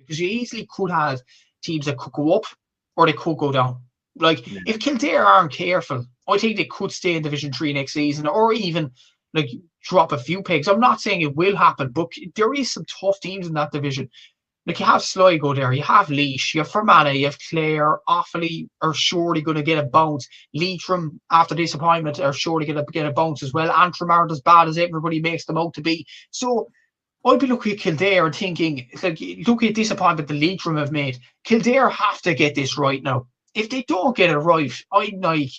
because you easily could have teams that could go up or they could go down. Like, if Kildare aren't careful, I think they could stay in Division 3 next season, or even like drop a few pegs. I'm not saying it will happen, but there is some tough teams in that division. Like, you have Sligo there, you have Laois, you have Fermanagh, you have Clare. Offaly are surely going to get a bounce. Leitrim, after disappointment, are surely going to get a bounce as well. Antrim aren't as bad as everybody makes them out to be. So I'd be looking at Kildare and thinking, like, look at the disappointment the Leitrim have made. Kildare have to get this right now. If they don't get it right, I'm like,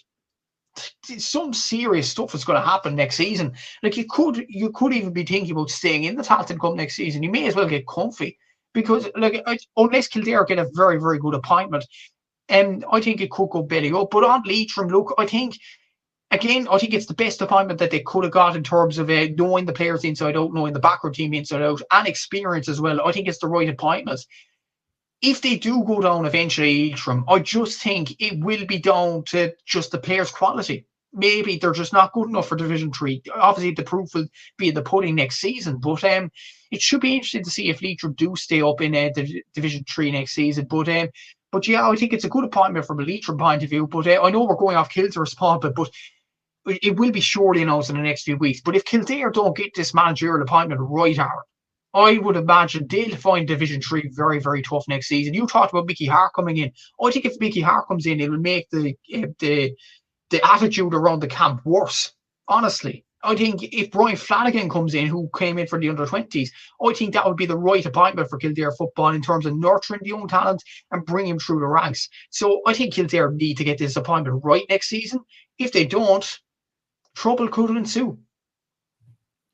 some serious stuff is going to happen next season. Like, you could even be thinking about staying in the Tailteann Cup next season. You may as well get comfy, because like, unless Kildare get a very, very good appointment, I think it could go belly up. But on Leitrim, look, I think it's the best appointment that they could have got in terms of knowing the players inside out, knowing the backroom team inside out, and experience as well. I think it's the right appointment. If they do go down eventually, Leitrim, I just think it will be down to just the players' quality. Maybe they're just not good enough for Division 3. Obviously, the proof will be in the pudding next season. But it should be interesting to see if Leitrim do stay up in Division 3 next season. But yeah, I think it's a good appointment from a Leitrim point of view. But I know we're going off Kildare spot, but it will be surely announced in the next few weeks. But if Kildare don't get this managerial appointment right, Aaron, I would imagine they'll find Division 3 very, very tough next season. You talked about Mickey Hart coming in. I think if Mickey Hart comes in, it will make the attitude around the camp worse. Honestly, I think if Brian Flanagan comes in, who came in for the under-20s, I think that would be the right appointment for Kildare football in terms of nurturing the young talent and bringing him through the ranks. So I think Kildare need to get this appointment right next season. If they don't, trouble could ensue.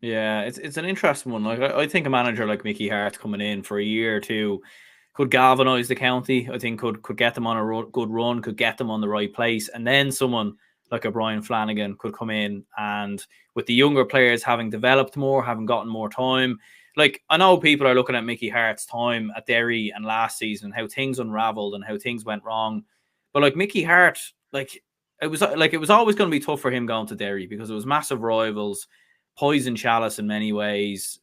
Yeah, it's an interesting one. Like, I think a manager like Mickey Hart coming in for a year or two could galvanise the county. I think could get them on a good run, could get them on the right place, and then someone like a Brian Flanagan could come in, and with the younger players having developed more, having gotten more time. Like, I know people are looking at Mickey Hart's time at Derry and last season, how things unravelled and how things went wrong, but like Mickey Hart, like it was always going to be tough for him going to Derry because it was massive rivals. Poison chalice in many ways.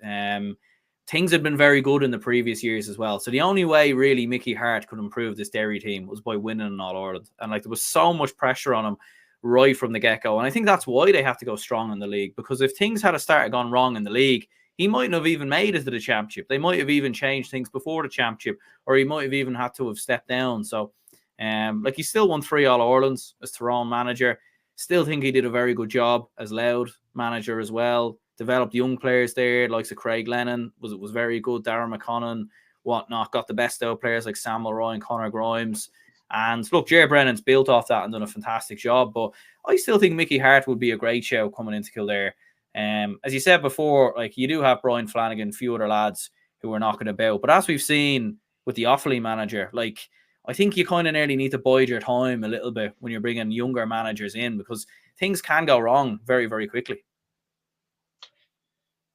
Things had been very good in the previous years as well. So the only way really Mickey Hart could improve this Derry team was by winning an All-Ireland. And like, there was so much pressure on him right from the get-go. And I think that's why they have to go strong in the league, because if things had started gone wrong in the league, he mightn't have even made it to the championship. They might have even changed things before the championship, or he might have even had to have stepped down. So like, he still won 3 All-Irelands as Tyrone manager. Still think he did a very good job as Louth manager as well. Developed young players there, likes of Craig Lennon was very good. Darren McConnon, whatnot. Got the best out players like Samuel Roy and Conor Grimes. And look, Jerry Brennan's built off that and done a fantastic job. But I still think Mickey Hart would be a great show coming into Kildare. As you said before, like, you do have Brian Flanagan, a few other lads who are knocking about. But as we've seen with the Offaly manager, like, I think you kind of nearly need to bide your time a little bit when you're bringing younger managers in, because things can go wrong very, very quickly.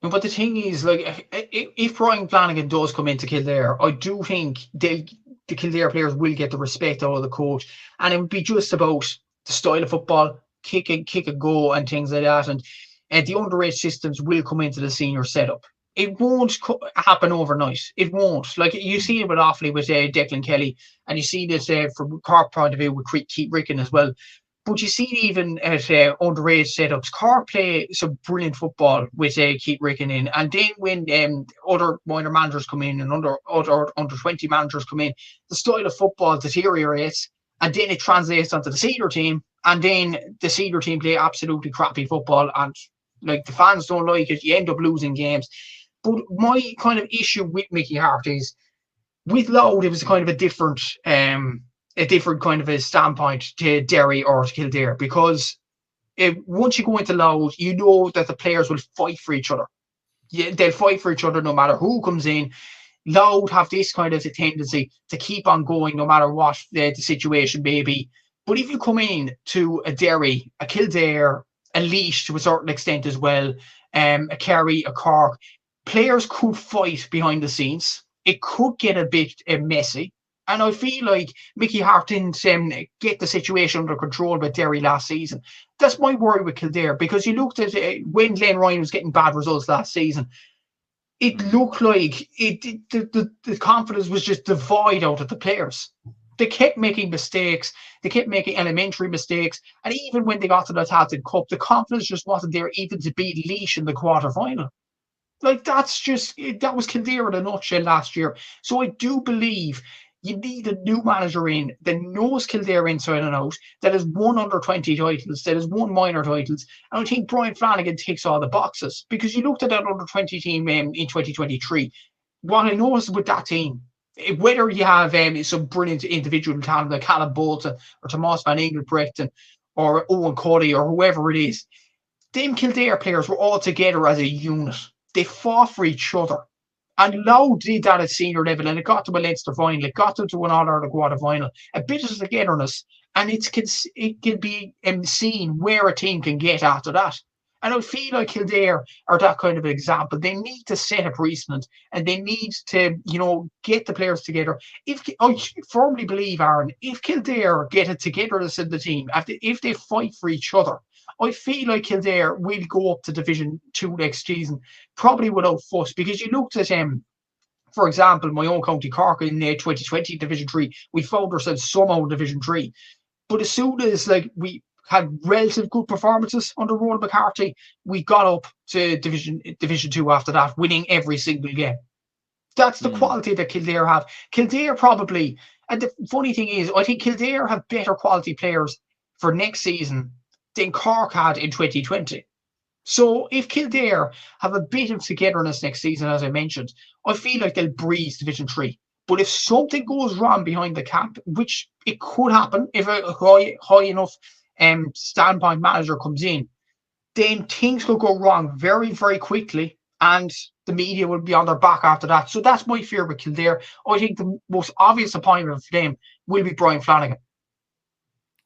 But the thing is, like, if Brian Flanagan does come into Kildare, I do think the Kildare players will get the respect out of the coach, and it would be just about the style of football, kick and go, and things like that. And the underage systems will come into the senior setup. It won't happen overnight. It won't. Like, you see it with Offaly with Declan Kelly, and you see this from Cork point of view with Keith Ricken as well. But you see even at underage setups, Cork play some brilliant football with Keith Ricken in. And then when other minor managers come in and other under 20 managers come in, the style of football deteriorates, and then it translates onto the senior team, and then the senior team play absolutely crappy football, and like, the fans don't like it. You end up losing games. But my kind of issue with Mickey Hart is, with Louth, it was kind of a different kind of a standpoint to Derry or to Kildare, because once you go into Louth, you know that the players will fight for each other. Yeah, they'll fight for each other no matter who comes in. Louth have this kind of a tendency to keep on going no matter what the situation may be. But if you come in to a Derry, a Kildare, a Laois to a certain extent as well, a Kerry, a Cork, players could fight behind the scenes. It could get a bit messy. And I feel like Mickey Hart didn't get the situation under control with Derry last season. That's my worry with Kildare, because you looked at when Glenn Ryan was getting bad results last season, it looked like the confidence was just devoid out of the players. They kept making mistakes. They kept making elementary mistakes. And even when they got to the Tailteann Cup, the confidence just wasn't there even to beat Laois in the quarter-final. Like, that was Kildare in a nutshell last year. So I do believe you need a new manager in that knows Kildare inside and out, that has won under 20 titles, that has won minor titles. And I think Brian Flanagan ticks all the boxes, because you looked at that under 20 team in 2023. What I noticed with that team, whether you have some brilliant individual talent like Callum Bolton or Tomas Van Engelbrecht or Owen Cuddy or whoever it is, them Kildare players were all together as a unit. They fought for each other. And Lowe did that at senior level, and it got to a Leinster final, it got them to an All-Ireland quarter-final. A bit of togetherness, and it can be seen where a team can get after that. And I feel like Kildare are that kind of an example. They need to set a precedent, and they need to, get the players together. I firmly believe, Aaron, if Kildare get it togetherness in the team, if they fight for each other, I feel like Kildare will go up to Division 2 next season, probably without fuss, because you looked at, for example, my own County Cork in 2020 Division 3, we found ourselves somehow in Division 3. But as soon as we had relative good performances under Roland McCarthy, we got up to Division 2 after that, winning every single game. That's the quality that Kildare have. Kildare probably, and the funny thing is, I think Kildare have better quality players for next season than Cork had in 2020. So if Kildare have a bit of togetherness next season, as I mentioned, I feel like they'll breeze Division 3. But if something goes wrong behind the cap, which it could happen if a high enough standpoint manager comes in, then things will go wrong very, very quickly, and the media will be on their back after that. So that's my fear with Kildare. I think the most obvious appointment for them will be Brian Flanagan.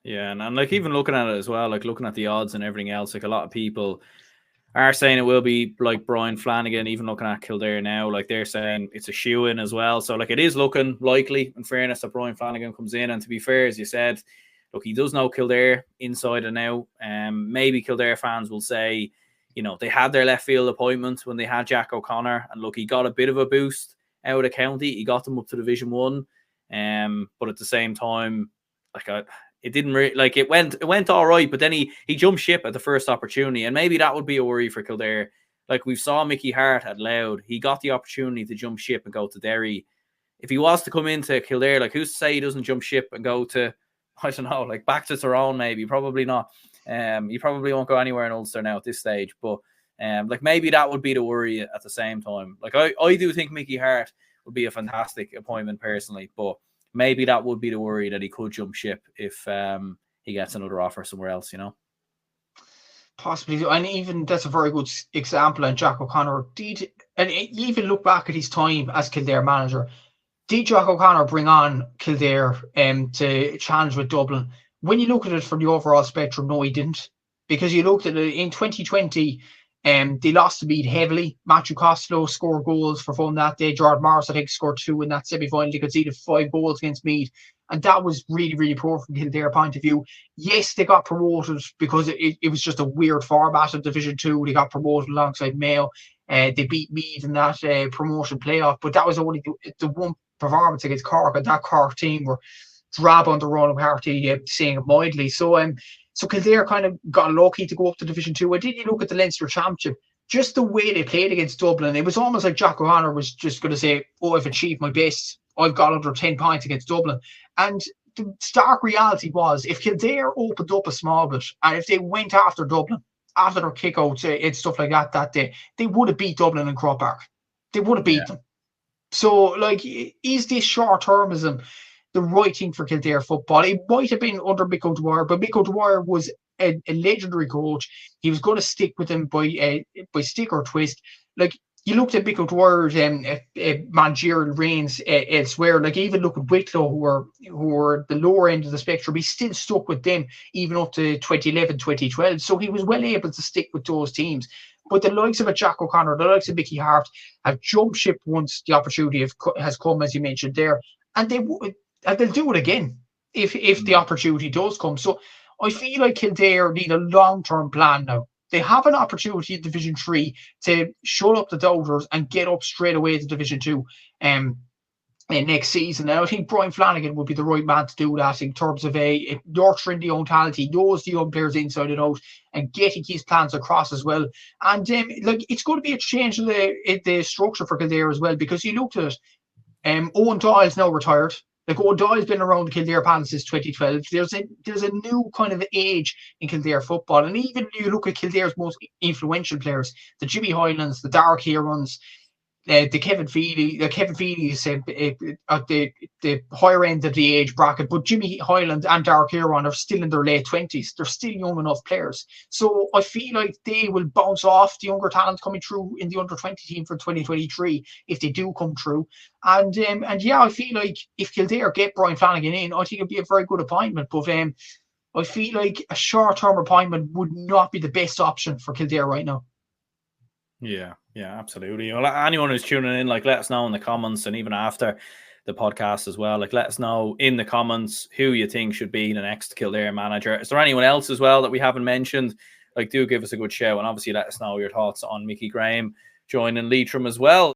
Yeah, and even looking at it as well, looking at the odds and everything else, a lot of people are saying it will be like Brian Flanagan. Even looking at Kildare now, they're saying it's a shoe-in as well. So it is looking likely, in fairness, that Brian Flanagan comes in. And to be fair, as you said, he does know Kildare inside and out. Maybe Kildare fans will say, they had their left field appointment when they had Jack O'Connor, and he got a bit of a boost out of county. He got them up to Division 1, but at the same time, it didn't really, it went all right, but then he jumped ship at the first opportunity, and maybe that would be a worry for Kildare. We saw Mickey Hart at Louth. He got the opportunity to jump ship and go to Derry. If he was to come into Kildare, who's to say he doesn't jump ship and go to, I don't know, back to Tyrone maybe? Probably not. He probably won't go anywhere in Ulster now at this stage, but maybe that would be the worry at the same time. I do think Mickey Hart would be a fantastic appointment personally, but maybe that would be the worry, that he could jump ship if he gets another offer somewhere else, Possibly. And even that's a very good example. And Jack O'Connor did, and even look back at his time as Kildare manager, did Jack O'Connor bring on Kildare to challenge with Dublin? When you look at it from the overall spectrum, no, he didn't. Because you looked at it in 2020, they lost to Meath heavily. Matthew Costello scored goals for fun that day. Gerard Morris, I think, scored 2 in that semi-final. They conceded 5 goals against Meath. And that was really, really poor from Kildare point of view. Yes, they got promoted because it was just a weird format of Division 2. They got promoted alongside Mayo. They beat Meath in that promotion playoff. But that was only the one performance against Cork. And that Cork team were drab on the Roland McCarthy, saying it mildly. So Kildare kind of got lucky to go up to Division 2. And did you look at the Leinster Championship? Just the way they played against Dublin, it was almost like Jack O'Connor was just going to say, I've achieved my best. I've got under 10 points against Dublin. And the stark reality was, if Kildare opened up a small bit, and if they went after Dublin, after their kickouts and stuff like that day, they would have beat Dublin in Croke Park. They would have beat them. So, is this short-termism the right thing for Kildare football? It might have been under Mick O'Dwyer, but Mick O'Dwyer was a legendary coach. He was going to stick with him by stick or twist. You looked at Mick O'Dwyer's managerial reigns elsewhere. Even look at Wicklow, who were the lower end of the spectrum. He still stuck with them even up to 2011, 2012. So he was well able to stick with those teams. But the likes of a Jack O'Connor, the likes of Mickey Hart have jumped ship once the opportunity has come, as you mentioned there, and they'll do it again if the opportunity does come. So I feel like Kildare need a long-term plan now. they have an opportunity in Division 3 to shut up the doubters and get up straight away to Division 2 next season. And I think Brian Flanagan would be the right man to do that in terms of nurturing the young talent. He knows the young players inside and out and getting his plans across as well. And it's going to be a change in the structure for Kildare as well, because you looked at it, Owen Doyle's now retired. Like, Owen Doyle's been around the Kildare panel since 2012. There's a new kind of age in Kildare football. And even you look at Kildare's most influential players, the Jimmy Hylands, the Dark Herons, the Kevin Feely. Kevin Feely is at the higher end of the age bracket, but Jimmy Hyland and Dark Huron are still in their late 20s. They're still young enough players. So I feel like they will bounce off the younger talent coming through in the under-20 team for 2023 if they do come through. And yeah, I feel like if Kildare get Brian Flanagan in, I think it'd be a very good appointment. But I feel like a short-term appointment would not be the best option for Kildare right now. Yeah, absolutely. Well, anyone who's tuning in, like, let us know in the comments, and even after the podcast as well, like, let us know in the comments who you think should be the next Kildare manager. Is there anyone else as well that we haven't mentioned? Like, do give us a good shout, and obviously let us know your thoughts on Mickey Graham joining Leitrim as well.